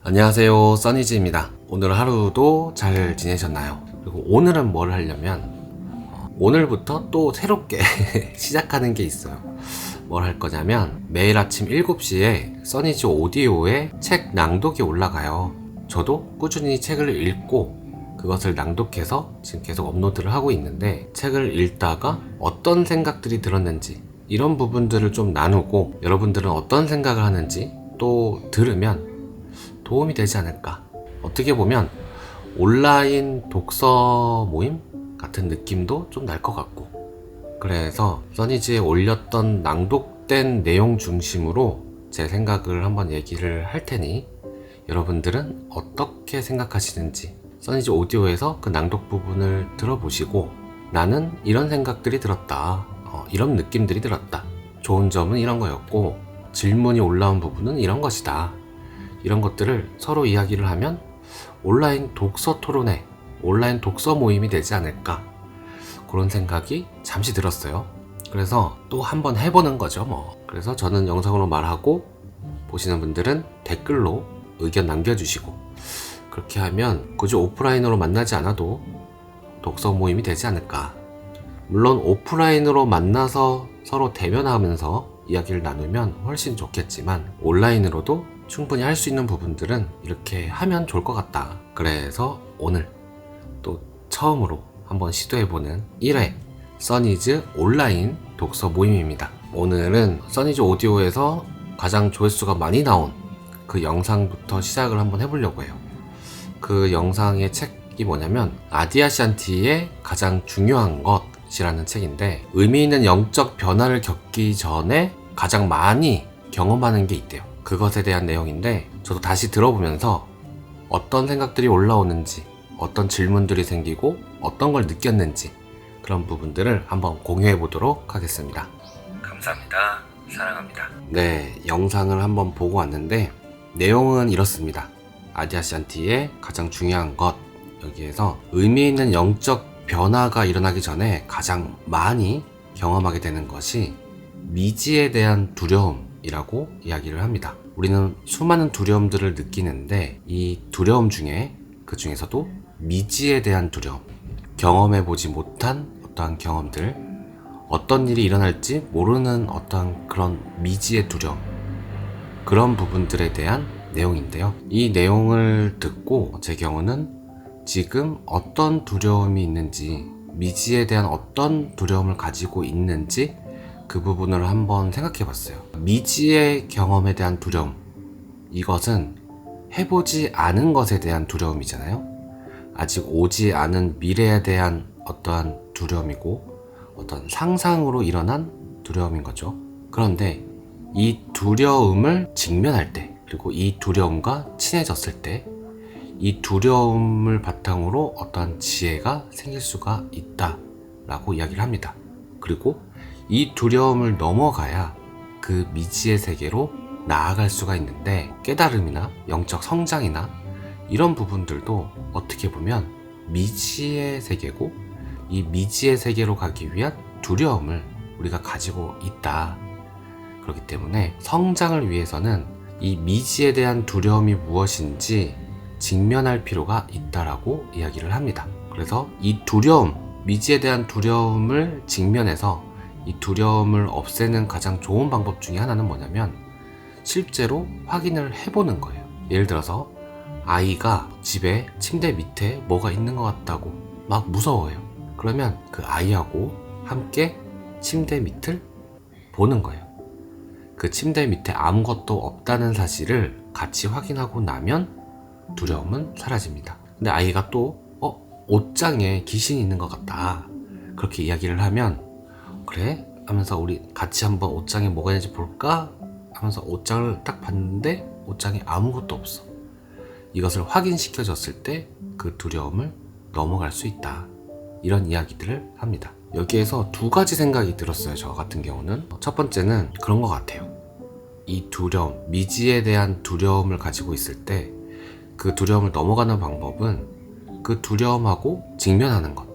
안녕하세요, 써니즈입니다. 오늘 하루도 잘 지내셨나요? 그리고 오늘은 뭘 하려면 오늘부터 또 새롭게 시작하는 게 있어요. 뭘 할 거냐면 매일 아침 7시에 써니즈 오디오에 책 낭독이 올라가요. 저도 꾸준히 책을 읽고 그것을 낭독해서 지금 계속 업로드를 하고 있는데, 책을 읽다가 어떤 생각들이 들었는지 이런 부분들을 좀 나누고, 여러분들은 어떤 생각을 하는지 또 들으면 도움이 되지 않을까. 어떻게 보면 온라인 독서 모임 같은 느낌도 좀 날 것 같고, 그래서 써니즈에 올렸던 낭독된 내용 중심으로 제 생각을 한번 얘기를 할 테니, 여러분들은 어떻게 생각하시는지 써니즈 오디오에서 그 낭독 부분을 들어보시고, 나는 이런 생각들이 들었다, 이런 느낌들이 들었다, 좋은 점은 이런 거였고 질문이 올라온 부분은 이런 것이다, 이런 것들을 서로 이야기를 하면 온라인 독서 토론회, 온라인 독서 모임이 되지 않을까, 그런 생각이 잠시 들었어요. 그래서 또 한번 해보는 거죠 뭐. 그래서 저는 영상으로 말하고, 보시는 분들은 댓글로 의견 남겨주시고, 그렇게 하면 굳이 오프라인으로 만나지 않아도 독서 모임이 되지 않을까. 물론 오프라인으로 만나서 서로 대면하면서 이야기를 나누면 훨씬 좋겠지만, 온라인으로도 충분히 할 수 있는 부분들은 이렇게 하면 좋을 것 같다. 그래서 오늘 또 처음으로 한번 시도해보는 1회 써니즈 온라인 독서 모임입니다. 오늘은 써니즈 오디오에서 가장 조회수가 많이 나온 그 영상부터 시작을 한번 해보려고 해요. 그 영상의 책이 뭐냐면 아디아샨티의 가장 중요한 것이라는 책인데, 의미 있는 영적 변화를 겪기 전에 가장 많이 경험하는 게 있대요. 그것에 대한 내용인데, 저도 다시 들어보면서 어떤 생각들이 올라오는지, 어떤 질문들이 생기고 어떤 걸 느꼈는지, 그런 부분들을 한번 공유해 보도록 하겠습니다. 감사합니다. 사랑합니다. 네, 영상을 한번 보고 왔는데 내용은 이렇습니다. 아디아샨티의 가장 중요한 것, 여기에서 의미 있는 영적 변화가 일어나기 전에 가장 많이 경험하게 되는 것이 미지에 대한 두려움이라고 이야기를 합니다. 우리는 수많은 두려움들을 느끼는데, 이 두려움 중에 그 중에서도 미지에 대한 두려움, 경험해보지 못한 어떠한 경험들, 어떤 일이 일어날지 모르는 어떠한 그런 미지의 두려움, 그런 부분들에 대한 내용인데요. 이 내용을 듣고 제 경우는 지금 어떤 두려움이 있는지, 미지에 대한 어떤 두려움을 가지고 있는지, 그 부분을 한번 생각해 봤어요. 미지의 경험에 대한 두려움, 이것은 해보지 않은 것에 대한 두려움이잖아요. 아직 오지 않은 미래에 대한 어떠한 두려움이고, 어떤 상상으로 일어난 두려움인 거죠. 그런데 이 두려움을 직면할 때, 그리고 이 두려움과 친해졌을 때, 이 두려움을 바탕으로 어떠한 지혜가 생길 수가 있다라고 이야기를 합니다. 그리고 이 두려움을 넘어가야 그 미지의 세계로 나아갈 수가 있는데, 깨달음이나 영적 성장이나 이런 부분들도 어떻게 보면 미지의 세계고, 이 미지의 세계로 가기 위한 두려움을 우리가 가지고 있다. 그렇기 때문에 성장을 위해서는 이 미지에 대한 두려움이 무엇인지 직면할 필요가 있다라고 이야기를 합니다. 그래서 이 두려움, 미지에 대한 두려움을 직면해서 이 두려움을 없애는 가장 좋은 방법 중에 하나는 뭐냐면, 실제로 확인을 해보는 거예요. 예를 들어서 아이가 집에 침대 밑에 뭐가 있는 것 같다고 막 무서워해요. 그러면 그 아이하고 함께 침대 밑을 보는 거예요. 그 침대 밑에 아무것도 없다는 사실을 같이 확인하고 나면 두려움은 사라집니다. 근데 아이가 또 옷장에 귀신이 있는 것 같다, 그렇게 이야기를 하면, 그래? 하면서 우리 같이 한번 옷장에 뭐가 있는지 볼까? 하면서 옷장을 딱 봤는데 옷장에 아무것도 없어. 이것을 확인시켜줬을 때 그 두려움을 넘어갈 수 있다. 이런 이야기들을 합니다. 여기에서 두 가지 생각이 들었어요. 저 같은 경우는 첫 번째는 그런 것 같아요. 이 두려움, 미지에 대한 두려움을 가지고 있을 때 그 두려움을 넘어가는 방법은 그 두려움하고 직면하는 것.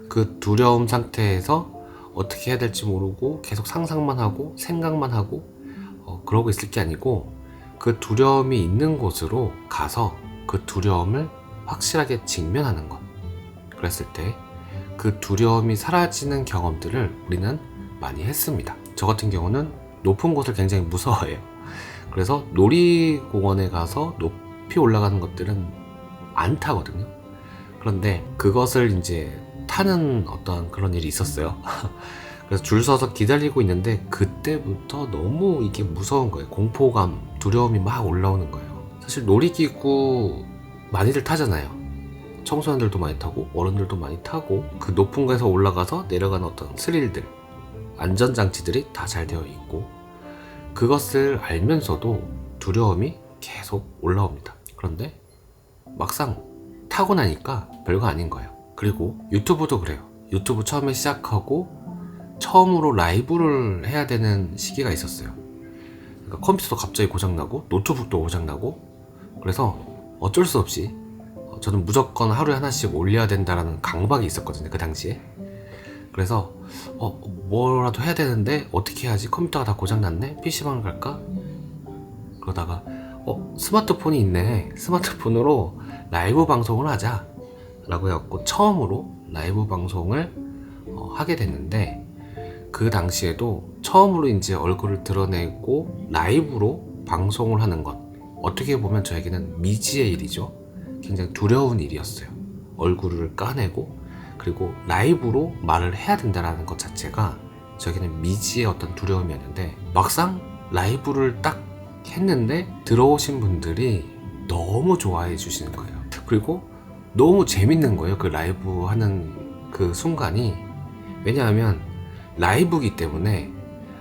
그 두려움 상태에서 어떻게 해야 될지 모르고 계속 상상만 하고 생각만 하고 그러고 있을 게 아니고, 그 두려움이 있는 곳으로 가서 그 두려움을 확실하게 직면하는 것. 그랬을 때 그 두려움이 사라지는 경험들을 우리는 많이 했습니다. 저 같은 경우는 높은 곳을 굉장히 무서워해요. 그래서 놀이공원에 가서 높이 올라가는 것들은 안 타거든요. 그런데 그것을 이제 타는 어떤 그런 일이 있었어요. 그래서 줄 서서 기다리고 있는데 그때부터 너무 이게 무서운 거예요. 공포감, 두려움이 막 올라오는 거예요. 사실 놀이기구 많이들 타잖아요. 청소년들도 많이 타고 어른들도 많이 타고 그 높은 곳에서 올라가서 내려가는 어떤 스릴들, 안전장치들이 다 잘 되어 있고 그것을 알면서도 두려움이 계속 올라옵니다. 그런데 막상 타고 나니까 별거 아닌 거예요. 그리고 유튜브도 그래요. 유튜브 처음에 시작하고 처음으로 라이브를 해야 되는 시기가 있었어요. 그러니까 컴퓨터도 갑자기 고장나고 노트북도 고장나고 그래서 어쩔 수 없이 저는 무조건 하루에 하나씩 올려야 된다라는 강박이 있었거든요. 그 당시에. 그래서 뭐라도 해야 되는데 어떻게 해야지? 컴퓨터가 다 고장났네? PC방을 갈까? 그러다가 스마트폰이 있네. 스마트폰으로 라이브 방송을 하자 라고 해갖고 처음으로 라이브 방송을 하게 됐는데 그 당시에도 처음으로 이제 얼굴을 드러내고 라이브로 방송을 하는 것, 어떻게 보면 저에게는 미지의 일이죠. 굉장히 두려운 일이었어요. 얼굴을 까내고 그리고 라이브로 말을 해야 된다는 것 자체가 저에게는 미지의 어떤 두려움이었는데 막상 라이브를 딱 했는데 들어오신 분들이 너무 좋아해 주시는 거예요. 그리고 너무 재밌는 거예요. 그 라이브 하는 그 순간이. 왜냐하면 라이브기 때문에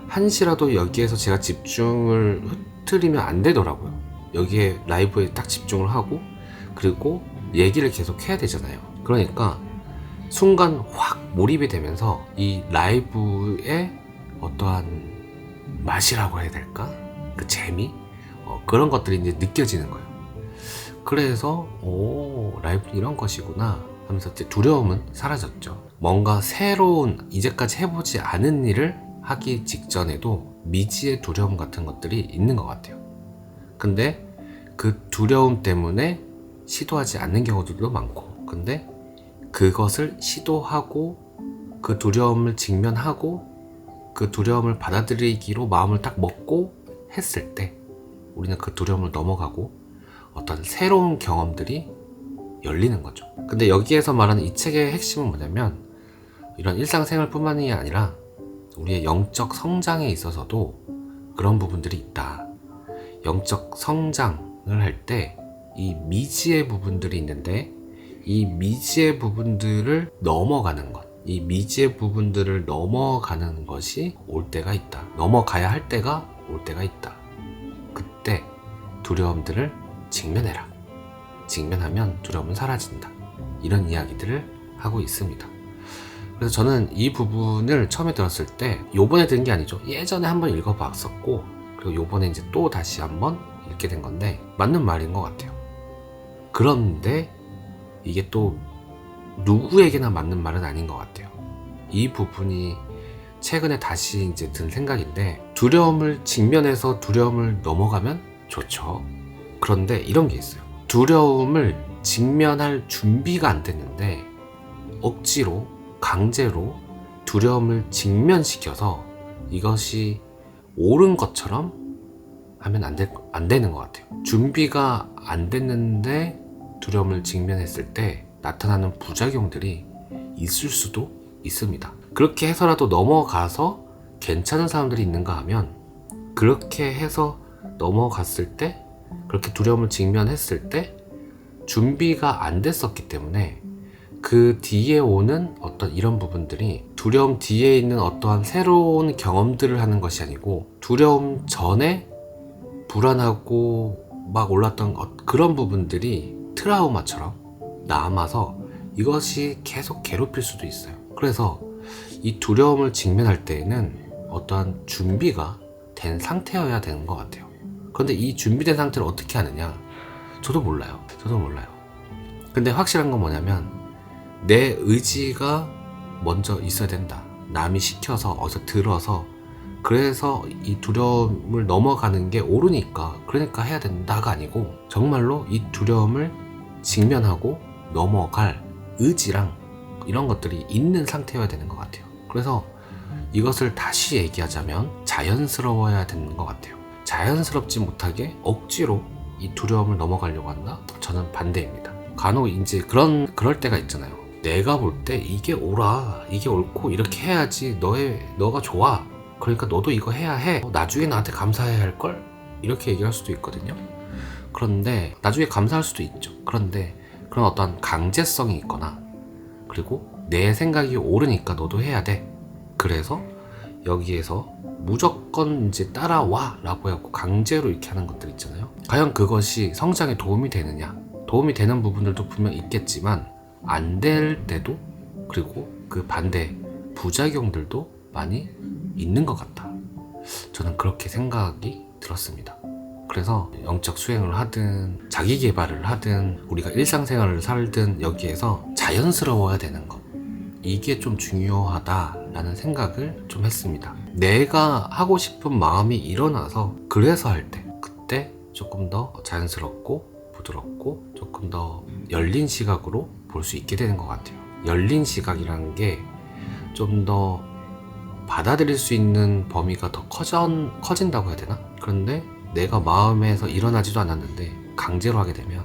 한시라도 여기에서 제가 집중을 흐트리면 안 되더라고요. 여기에 라이브에 딱 집중을 하고 그리고 얘기를 계속 해야 되잖아요. 그러니까 순간 확 몰입이 되면서 이 라이브의 어떠한 맛이라고 해야 될까? 그 재미? 그런 것들이 이제 느껴지는 거예요. 그래서 라이브는 이런 것이구나 하면서 두려움은 사라졌죠. 뭔가 새로운 이제까지 해보지 않은 일을 하기 직전에도 미지의 두려움 같은 것들이 있는 것 같아요. 근데 그 두려움 때문에 시도하지 않는 경우들도 많고, 근데 그것을 시도하고 그 두려움을 직면하고 그 두려움을 받아들이기로 마음을 딱 먹고 했을 때 우리는 그 두려움을 넘어가고 어떤 새로운 경험들이 열리는 거죠. 근데 여기에서 말하는 이 책의 핵심은 뭐냐면 이런 일상생활 뿐만이 아니라 우리의 영적 성장에 있어서도 그런 부분들이 있다. 영적 성장을 할 때 이 미지의 부분들이 있는데 이 미지의 부분들을 넘어가는 것, 이 미지의 부분들을 넘어가는 것이 올 때가 있다. 넘어가야 할 때가 올 때가 있다. 그때 두려움들을 직면해라. 직면하면 두려움은 사라진다. 이런 이야기들을 하고 있습니다. 그래서 저는 이 부분을 처음에 들었을 때 요번에 든 게 아니죠. 예전에 한번 읽어봤었고 그리고 요번에 이제 또 다시 한번 읽게 된 건데 맞는 말인 것 같아요. 그런데 이게 또 누구에게나 맞는 말은 아닌 것 같아요. 이 부분이 최근에 다시 이제 든 생각인데 두려움을 직면해서 두려움을 넘어가면 좋죠. 그런데 이런 게 있어요. 두려움을 직면할 준비가 안 됐는데 억지로 강제로 두려움을 직면시켜서 이것이 옳은 것처럼 하면 안 되는 것 같아요. 준비가 안 됐는데 두려움을 직면했을 때 나타나는 부작용들이 있을 수도 있습니다. 그렇게 해서라도 넘어가서 괜찮은 사람들이 있는가 하면 그렇게 해서 넘어갔을 때 그렇게 두려움을 직면했을 때 준비가 안 됐었기 때문에 그 뒤에 오는 어떤 이런 부분들이 두려움 뒤에 있는 어떠한 새로운 경험들을 하는 것이 아니고 두려움 전에 불안하고 막 올랐던 그런 부분들이 트라우마처럼 남아서 이것이 계속 괴롭힐 수도 있어요. 그래서 이 두려움을 직면할 때에는 어떠한 준비가 된 상태여야 되는 것 같아요. 그런데 이 준비된 상태를 어떻게 하느냐? 저도 몰라요. 근데 확실한 건 뭐냐면 내 의지가 먼저 있어야 된다. 남이 시켜서 어디서 들어서 그래서 이 두려움을 넘어가는 게 옳으니까 그러니까 해야 된다가 아니고 정말로 이 두려움을 직면하고 넘어갈 의지랑 이런 것들이 있는 상태여야 되는 것 같아요. 그래서 이것을 다시 얘기하자면 자연스러워야 되는 것 같아요. 자연스럽지 못하게 억지로 이 두려움을 넘어가려고 한다? 저는 반대입니다. 간혹 이제 그럴 때가 있잖아요. 내가 볼 때 이게 옳아, 이게 옳고 이렇게 해야지 너가 좋아. 그러니까 너도 이거 해야 해. 나중에 나한테 감사해야 할걸? 이렇게 얘기할 수도 있거든요. 그런데 나중에 감사할 수도 있죠. 그런데 그런 어떤 강제성이 있거나 그리고 내 생각이 옳으니까 너도 해야 돼. 그래서 여기에서 무조건 이제 따라와 라고 하고 강제로 이렇게 하는 것들 있잖아요. 과연 그것이 성장에 도움이 되느냐? 도움이 되는 부분들도 분명 있겠지만 안 될 때도 그리고 그 반대 부작용들도 많이 있는 것 같다. 저는 그렇게 생각이 들었습니다. 그래서 영적 수행을 하든 자기 개발을 하든 우리가 일상생활을 살든 여기에서 자연스러워야 되는 것, 이게 좀 중요하다라는 생각을 좀 했습니다. 내가 하고 싶은 마음이 일어나서 그래서 할 때 그때 조금 더 자연스럽고 부드럽고 조금 더 열린 시각으로 볼 수 있게 되는 것 같아요. 열린 시각이라는 게 좀 더 받아들일 수 있는 범위가 더 커진다고 해야 되나? 그런데 내가 마음에서 일어나지도 않았는데 강제로 하게 되면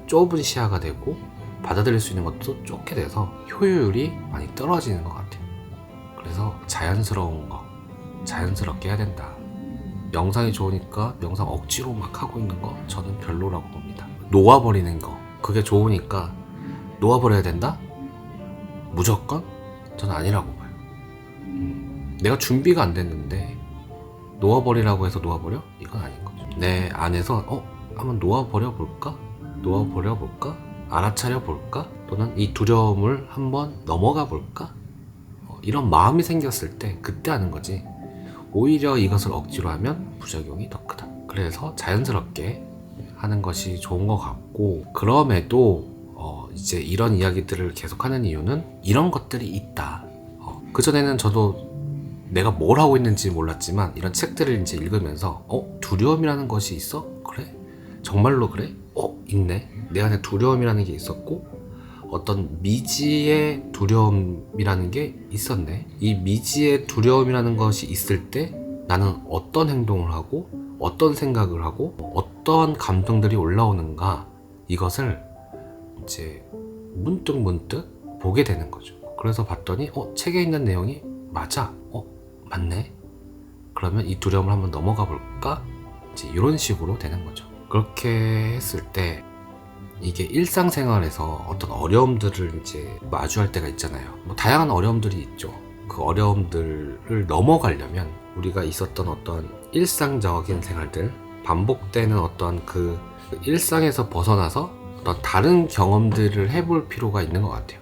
좁은 시야가 되고 받아들일 수 있는 것도 좁게 돼서 효율이 많이 떨어지는 것 같아요. 그래서 자연스러운 거, 자연스럽게 해야 된다. 명상이 좋으니까 명상 억지로 막 하고 있는 거 저는 별로라고 봅니다. 놓아버리는 거, 그게 좋으니까 놓아버려야 된다? 무조건? 저는 아니라고 봐요. 내가 준비가 안 됐는데 놓아버리라고 해서 놓아버려? 이건 아닌 거죠. 내 안에서 한번 놓아버려 볼까? 놓아버려 볼까? 알아차려 볼까? 또는 이 두려움을 한번 넘어가 볼까? 이런 마음이 생겼을 때 그때 하는 거지. 오히려 이것을 억지로 하면 부작용이 더 크다. 그래서 자연스럽게 하는 것이 좋은 것 같고, 그럼에도 이제 이런 이야기들을 계속하는 이유는 이런 것들이 있다. 그전에는 저도 내가 뭘 하고 있는지 몰랐지만 이런 책들을 이제 읽으면서 두려움이라는 것이 있어? 그래? 정말로 그래? 있네. 내 안에 두려움이라는 게 있었고 어떤 미지의 두려움이라는 게 있었네. 이 미지의 두려움이라는 것이 있을 때 나는 어떤 행동을 하고 어떤 생각을 하고 어떤 감정들이 올라오는가, 이것을 이제 문득 보게 되는 거죠. 그래서 봤더니 책에 있는 내용이 맞아. 맞네. 그러면 이 두려움을 한번 넘어가 볼까? 이제 이런 식으로 되는 거죠. 그렇게 했을 때 이게 일상생활에서 어떤 어려움들을 이제 마주할 때가 있잖아요. 다양한 어려움들이 있죠. 그 어려움들을 넘어가려면 우리가 있었던 어떤 일상적인 생활들, 반복되는 어떤 그 일상에서 벗어나서 어떤 다른 경험들을 해볼 필요가 있는 것 같아요.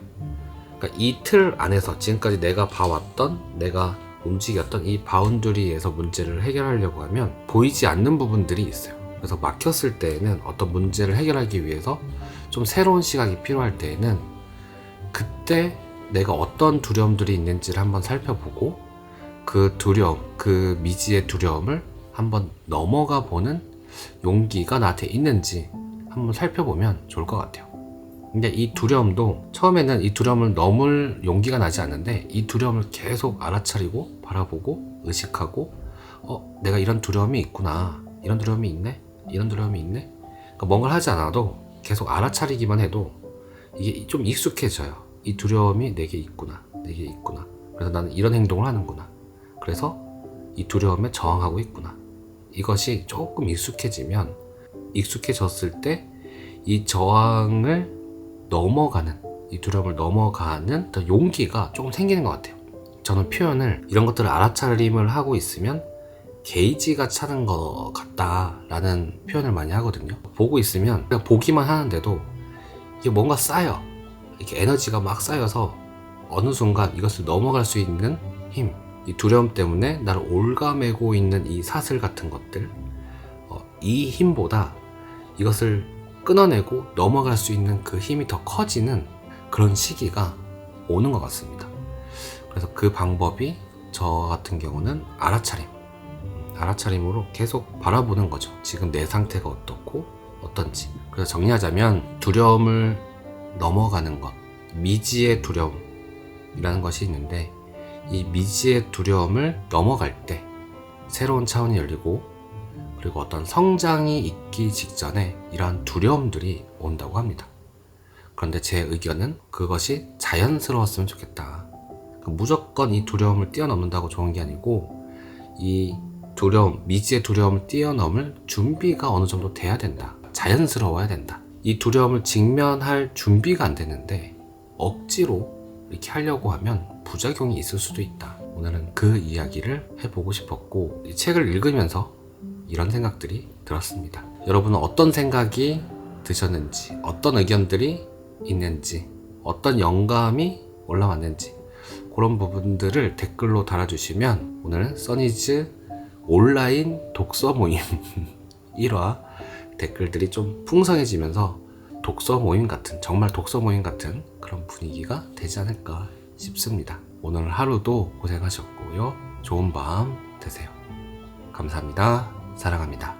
그러니까 이 틀 안에서 지금까지 내가 봐왔던, 내가 움직였던 이 바운더리에서 문제를 해결하려고 하면 보이지 않는 부분들이 있어요. 그래서 막혔을 때에는 어떤 문제를 해결하기 위해서 좀 새로운 시각이 필요할 때에는 그때 내가 어떤 두려움들이 있는지를 한번 살펴보고 그 두려움, 그 미지의 두려움을 한번 넘어가 보는 용기가 나한테 있는지 한번 살펴보면 좋을 것 같아요. 근데 이 두려움도 처음에는 이 두려움을 넘을 용기가 나지 않는데 이 두려움을 계속 알아차리고 바라보고 의식하고 내가 이런 두려움이 있구나, 이런 두려움이 있네, 이런 두려움이 있네. 그러니까 뭔가를 하지 않아도 계속 알아차리기만 해도 이게 좀 익숙해져요. 이 두려움이 내게 있구나, 내게 있구나. 그래서 나는 이런 행동을 하는구나. 그래서 이 두려움에 저항하고 있구나. 이것이 조금 익숙해지면, 익숙해졌을 때 이 저항을 넘어가는, 이 두려움을 넘어가는 용기가 조금 생기는 것 같아요. 저는 표현을, 이런 것들을 알아차림을 하고 있으면 게이지가 차는 것 같다라는 표현을 많이 하거든요. 보고 있으면 그냥 보기만 하는데도 이게 뭔가 쌓여, 이렇게 에너지가 막 쌓여서 어느 순간 이것을 넘어갈 수 있는 힘, 이 두려움 때문에 나를 올가매고 있는 이 사슬 같은 것들, 이 힘보다 이것을 끊어내고 넘어갈 수 있는 그 힘이 더 커지는 그런 시기가 오는 것 같습니다. 그래서 그 방법이 저 같은 경우는 알아차림으로 계속 바라보는 거죠. 지금 내 상태가 어떻고 어떤지. 그래서 정리하자면 두려움을 넘어가는 것, 미지의 두려움이라는 것이 있는데, 이 미지의 두려움을 넘어갈 때 새로운 차원이 열리고, 그리고 어떤 성장이 있기 직전에 이러한 두려움들이 온다고 합니다. 그런데 제 의견은 그것이 자연스러웠으면 좋겠다. 무조건 이 두려움을 뛰어넘는다고 좋은 게 아니고, 이 두려움, 미지의 두려움을 뛰어넘을 준비가 어느 정도 돼야 된다. 자연스러워야 된다. 이 두려움을 직면할 준비가 안 되는데 억지로 이렇게 하려고 하면 부작용이 있을 수도 있다. 오늘은 그 이야기를 해보고 싶었고, 이 책을 읽으면서 이런 생각들이 들었습니다. 여러분은 어떤 생각이 드셨는지, 어떤 의견들이 있는지, 어떤 영감이 올라왔는지, 그런 부분들을 댓글로 달아주시면 오늘은 써니즈 온라인 독서 모임 1화 댓글들이 좀 풍성해지면서 독서 모임 같은, 정말 독서 모임 같은 그런 분위기가 되지 않을까 싶습니다. 오늘 하루도 고생하셨고요. 좋은 밤 되세요. 감사합니다. 사랑합니다.